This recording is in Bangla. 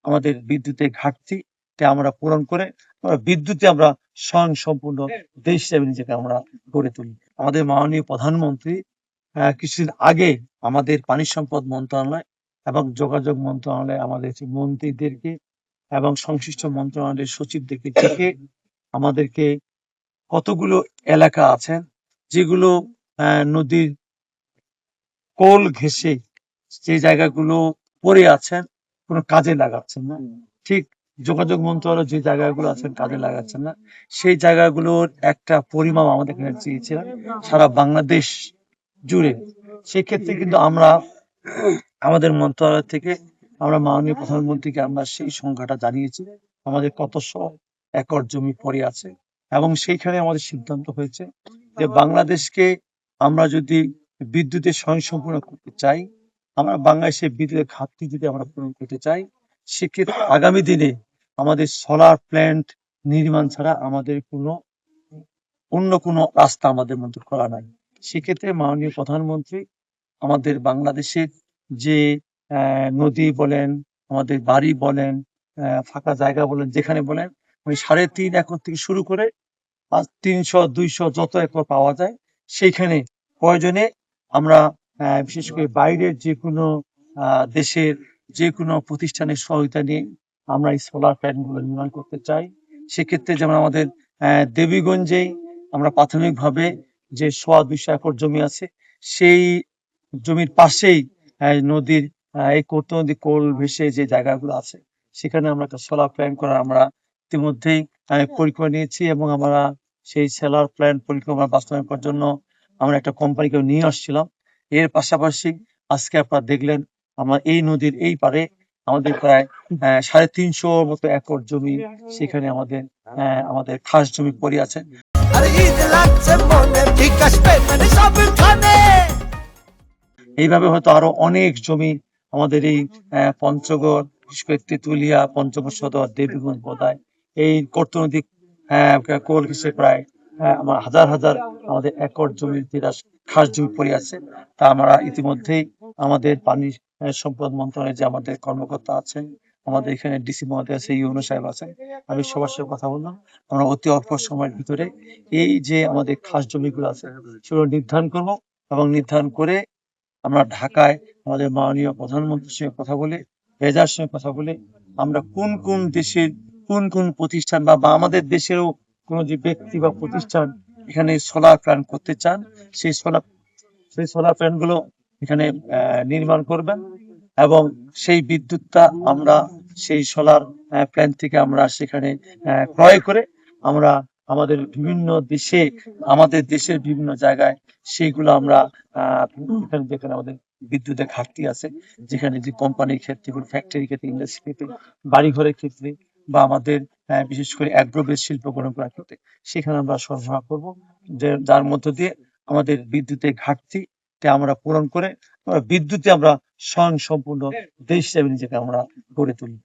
আমাদের বিদ্যুতের ঘাটতিটা আমরা পূরণ করে বিদ্যুতে আমরা স্বয়ংসম্পূর্ণ দেশ হিসেবে নিজেকে আমরা গড়ে তুলি। আমাদের মাননীয় প্রধানমন্ত্রী কিছুদিন আগে আমাদের পানি সম্পদ মন্ত্রণালয় এবং যোগাযোগ মন্ত্রণালয় আমাদের মন্ত্রীদেরকে এবং সংশ্লিষ্ট মন্ত্রণালয়ের সচিবদেরকে ডেকে আমাদেরকে কতগুলো এলাকা আছেন যেগুলো নদীর কোল ঘেঁষে যে জায়গাগুলো পড়ে আছেন কোনো কাজে লাগাচ্ছেন না, ঠিক যোগাযোগ মন্ত্রণালয় যে জায়গাগুলো আছেন কাজে লাগাচ্ছেন না, সেই জায়গাগুলোর একটা পরিমাপ আমাদের এখানে চেয়েছিলাম সারা বাংলাদেশ জুড়ে। সেক্ষেত্রে কিন্তু আমরা আমাদের মন্ত্রণালয় থেকে আমরা মাননীয় প্রধানমন্ত্রীকে আমরা সেই সংখ্যাটা জানিয়েছি আমাদের কত একর জমি পড়ে আছে, এবং সেইখানে আমাদের সিদ্ধান্ত হয়েছে যে বাংলাদেশকে আমরা যদি বিদ্যুতের স্বয়ংসম্পূর্ণ করতে চাই, আমরা বাংলাদেশের বিদ্যুতের ঘাটতি যদি আমরা পূরণ করতে চাই, সেক্ষেত্রে আগামী দিনে আমাদের সোলার প্ল্যান্ট নির্মাণ ছাড়া আমাদের অন্য কোনো রাস্তা আমাদের মধ্যে খোলা নাই। সেক্ষেত্রে মাননীয় প্রধানমন্ত্রী আমাদের বাংলাদেশের যে নদী বলেন, আমাদের বাড়ি বলেন, ফাঁকা জায়গা বলেন, যেখানে বলেন ওই 3.5 একর থেকে শুরু করে 300-200 যত একর পাওয়া যায় সেইখানে প্রয়োজনে আমরা বিশেষ করে বাইরের যে কোনো দেশের যে কোনো প্রতিষ্ঠানের সহায়তা নিয়ে আমরা এই সোলার প্ল্যান্টগুলো নির্মাণ করতে চাই। সেক্ষেত্রে যেমন আমাদের দেবীগঞ্জেই আমরা প্রাথমিকভাবে যে 200 একর জমি আছে, সেই জমির পাশেই নদীর এই নদী কোল ভেসে যে জায়গাগুলো আছে সেখানে আমরা একটা সোলার প্ল্যান্ট করার আমরা ইতিমধ্যেই পরিকল্পনা নিয়েছি, এবং আমরা সেই সোলার প্ল্যান্ট পরিকল্পনা বাস্তবায়ন করার জন্য আমরা একটা কোম্পানিকে নিয়ে আসছিলাম। এর পাশাপাশি আজকে আপনারা দেখলেন আমরা এই নদীর এই পারে আমাদের প্রায় 350 মতো একর জমি সেখানে আমাদের খাস জমি পড়ে আছে। এইভাবে হয়তো আরো অনেক জমি আমাদের এই পঞ্চগড়, বিশেষ করে তেঁতুলিয়া, পঞ্চগড় সদর, দেবীগঞ্জ, বোদায় এই কর্তনদী কোল ঘেঁষে প্রায় আমার হাজার হাজার আমাদের একর জমির যেটা খাস জমি পড়ে আছে, তা আমরা ইতিমধ্যেই আমাদের পানি সম্পদ মন্ত্রণালয়ে যে আমাদের কর্মকর্তা আছেন, আমাদের এখানে ডিসি মহোদয় আছে, ইউনো সাহেব আছেন, আমি সবার সাথে কথা বললাম। আমরা অতি অল্প সময়ের ভিতরে এই যে আমাদের খাস জমিগুলো আছে সেগুলো নির্ধারণ করবো, এবং নির্ধারণ করে আমরা ঢাকায় আমাদের মাননীয় প্রধানমন্ত্রীর সঙ্গে কথা বলে, রেজার সঙ্গে কথা বলে আমরা কোন কোন দেশের কোন কোন প্রতিষ্ঠান বা আমাদের দেশেরও কোনো যে ব্যক্তি বা প্রতিষ্ঠান এখানে সোলার প্ল্যান্ট করতে চান, সেই সোলার প্ল্যান্ট গুলো এখানে নির্মাণ করবেন, এবং সেই বিদ্যুৎটা আমরা সেই সোলার প্ল্যান্ট থেকে আমরা সেখানে ক্রয় করে আমরা আমাদের বিভিন্ন দেশে, আমাদের দেশের বিভিন্ন জায়গায় সেইগুলো আমরা যেখানে আমাদের বিদ্যুতের ঘাটতি আছে, যেখানে যে কোম্পানির ক্ষেত্রে, ফ্যাক্টরির ক্ষেত্রে, ইন্ডাস্ট্রি ক্ষেত্রে, বাড়িঘরের ক্ষেত্রে, বা আমাদের বিশেষ করে অ্যাগ্রো বেস শিল্প গ্রহণ করার ক্ষেত্রে সেখানে আমরা সরবরাহ করবো, যার মধ্য দিয়ে আমাদের বিদ্যুতের ঘাটতিটা আমরা পূরণ করে বিদ্যুতে আমরা স্বয়ংসম্পূর্ণ দেশ হিসেবে নিজেকে আমরা গড়ে তুলি।